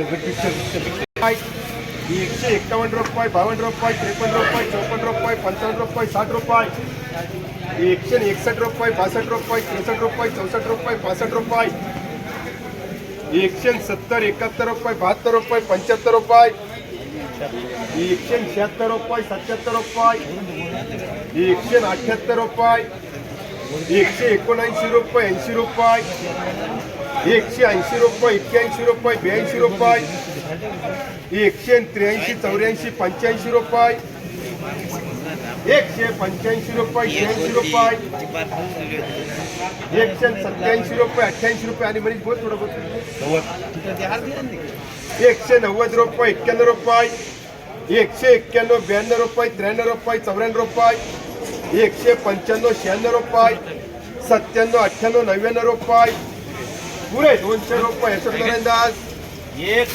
151 रुपये, 52 रुपये, 53 रुपये, 54 रुपये, 55 रुपये, 60 रुपये, 161 रुपये, 62 रुपये, 63 रुपये, 64 रुपये, 65 रुपये, 170, 71 रुपये, 72 रुपये, 75 रुपये, 176 रुपये, 77 रुपये, 178 रुपये, 179 रुपये, 80 रुपये, 180 रुपये, 81 रुपये, 82 रुपये, 183, 84, 85 रुपये, 185 रुपये, 86 रुपये, 187 रुपये, 88 रुपये आणि म्हणजे बहुत थोडं 190 रुपये, 91 रुपये, 191, 92 रुपये, 93 रुपये, 94 रुपये, 195, 96 रुपये, 97, 98, 99 रुपये, पुरे 200 रुपये अंदाज एक.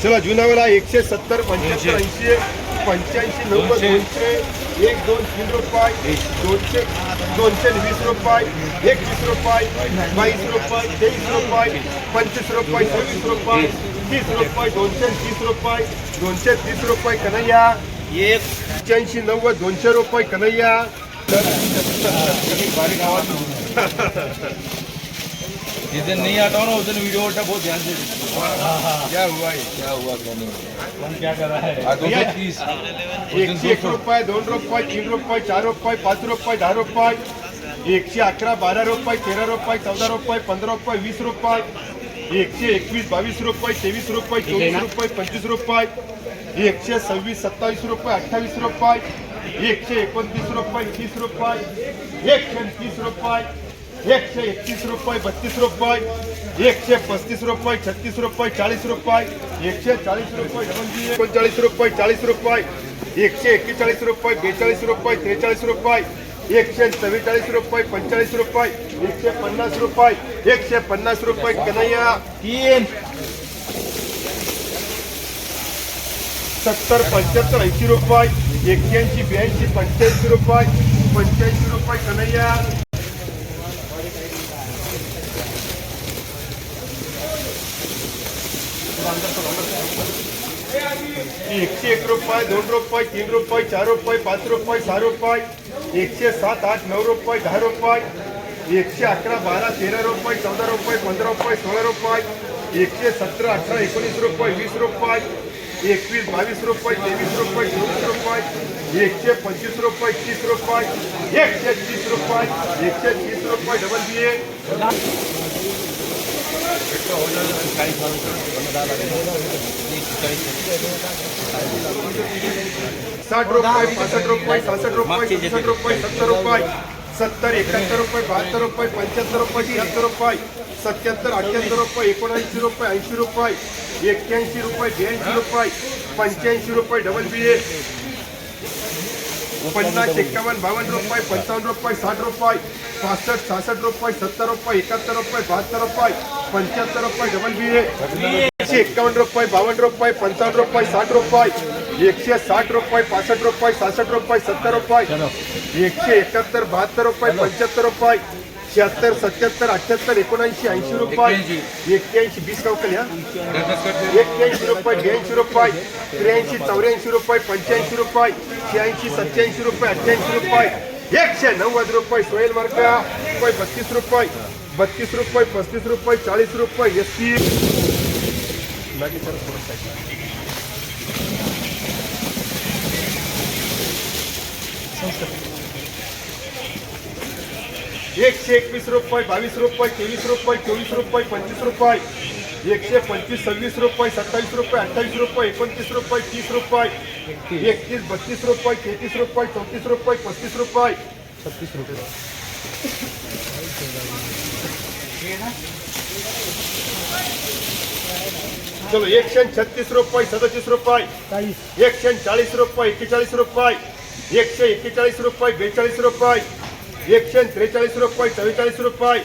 चला जुनावाला 170, 75, 80, 85, 90, 200, 1, 2, 3 रुपये, 200, 220 रुपये, 21 रुपये, 22 रुपये, 23 रुपये, 25 रुपये, 26 रुपये, 30 रुपये, 230 रुपये, 230 रुपये कन्हैया, 185, 90, 200 रुपये कन्हैया. जिस नहीं आता ना उस दिन वीडियो उठा बहुत ध्यान से. क्या हुआ क्या कर रहा है? 230, 101 रुपये, 2 रुपये, 3 रुपये, 4 रुपये, 5 रुपये, 10 रुपये, 111, 12 रुपये, 13 रुपये, 14 रुपये, 15 रुपये, 20 रुपये, 121, 22 रुपये, 23 रुपये, 24 रुपये, 25 रुपये, 126, 27 रुपये, 28 रुपये, 129 रुपये, 30 रुपये, 130 रुपये, 131 रुपये, 32 रुपये, 135 रुपये, 36 रुपये, 40 रुपये, 140 रुपये, 39 रुपये, 40 रुपये, 141 रुपये, 42 रुपये, 43 रुपये, 144 रुपये, 45 रुपये, 150 रुपये, 150 रुपये कन्हैया 3. 70, 75, 80 रुपये, 81, 82, 85 रुपये, 85 रुपये कन्हैया. 101 रुपये, 2 रुपये, 3 रुपये, 4 रुपये, 5 रुपये, 6 रुपये, 107, 8, 9 रुपये, 10 रुपये, 111, 12, 13 रुपये, 14 रुपये, 15 रुपये, 16 रुपये, 117, 18, 19 रुपये, 20 रुपये, 21, 22 रुपये, 23 रुपये, 24 रुपये, 125 रुपये, 30 रुपये, 130 रुपये, 130 रुपये डबल BA. 60 रुपये, 65 रुपये, 66 रुपये, 67 रुपये, 70 रुपये, 70, 71 रुपये, 72 रुपये, 75 रुपये, 76 रुपये, 77, 78 रुपये, 79 रुपये, 80 रुपये, 81 रुपये, 82 रुपये, 85 रुपये डबल BA. 50, 51, 52 रुपये, 55 रुपये, 60 रुपये, 65, 66 रुपये, 70 रुपये, 71 रुपये, 72 रुपये, 75 रुपये डबल BA. 151 रुपये, 52 रुपये, 55 रुपये, 60 रुपये, 160 रुपये, 65 रुपये, 66 रुपये, 70 रुपये, 171, 72 रुपये, 75 रुपये, 76, 77, 78, 79, 80 रुपये, 81, 20 का उकल 81 रुपये, 82 रुपये, 83, 84 रुपये, 85 रुपये, 86, 87 रुपये, 88 रुपये, 190 रुपये. सोहेल मार्का 32 रुपये, 32 रुपये, 35 रुपये, 40 रुपये SP. 121 रुपये, 22 रुपये, 23 रुपये, 24 रुपये, 25 रुपये, 125, 26 रुपये, 27 रुपये, 28 रुपये, 29 रुपये, 30 रुपये, 31, 32 रुपये, 33 रुपये, 34 रुपये, 35 रुपये, 36 रुपये. चलो 136 रुपये, 37 रुपये, 140 रुपये, 41 रुपये, 141 रुपये, 42 रुपये, 143 रुपये, 44 रुपये,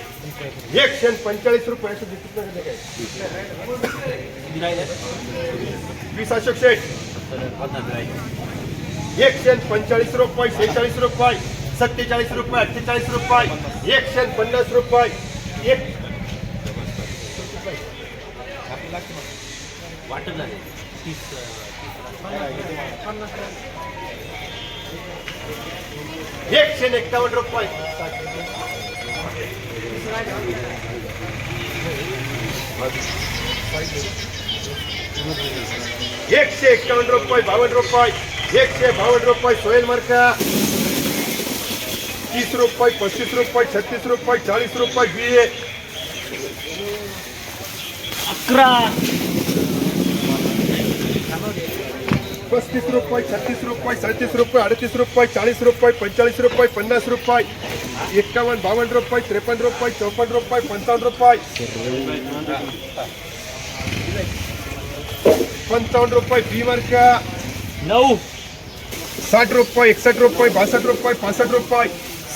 145 रुपये. 20 अशोक शेठ. 145 रुपये, 46 रुपये, 47 रुपये, 48 रुपये, 150 रुपये, वाटत झाले 30 151 रुपये 151 रुपये 52 रुपये 152 रुपये सोहेल मार्का 30 रुपये 35 रुपये 36 रुपये 40 रुपये BA 35 रुपये 36 रुपये 37 रुपये 38 रुपये 40 रुपये 45 रुपये 50 रुपये 51 52 रुपये 53 रुपये 54 रुपये 55 रुपये 55 रुपये बी मार्का 9 60 रुपये 61 रुपये 62 रुपये 65 रुपये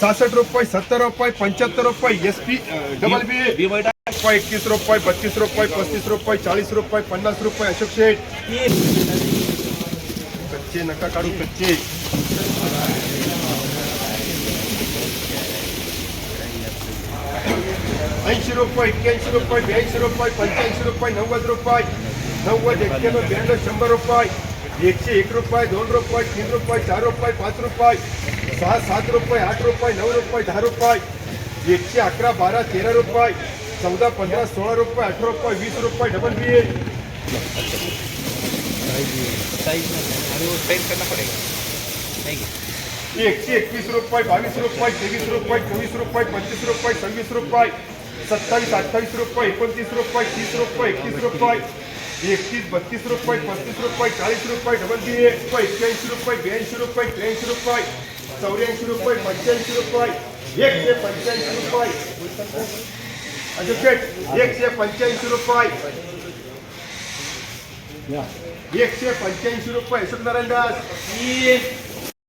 66 रुपये 70 रुपये 75 रुपये SP डबल बी 21 रुपये 32 रुपये 35 रुपये 40 रुपये 50 रुपये अशोक शेठ कच्चे नका काढू कच्चे 80 रुपये 81 रुपये 82 रुपये 85 रुपये 90 रुपये 90 91 92 100 रुपये 101 रुपये 2 रुपये 3 रुपये 4 रुपये 5 रुपये 6 7 रुपये 8 रुपये 9 रुपये 10 रुपये 111 12 13 रुपये 14 15 16 रुपये 18 रुपये 20 रुपये डबल BA एकशे 21 रुपये 22 रुपये 23 रुपये 24 रुपये 25 रुपये 26 रुपये 27 28 रुपये 29 रुपये 30 रुपये 31 रुपये 31 32 रुपये 35 रुपये 40 रुपये डबल BA 81 रुपये 82 रुपये 83 रुपये 84 रुपये 85 रुपये 185 रुपये अशोक शेठ 185 रुपये 185 रुपये अशोक नारायण दास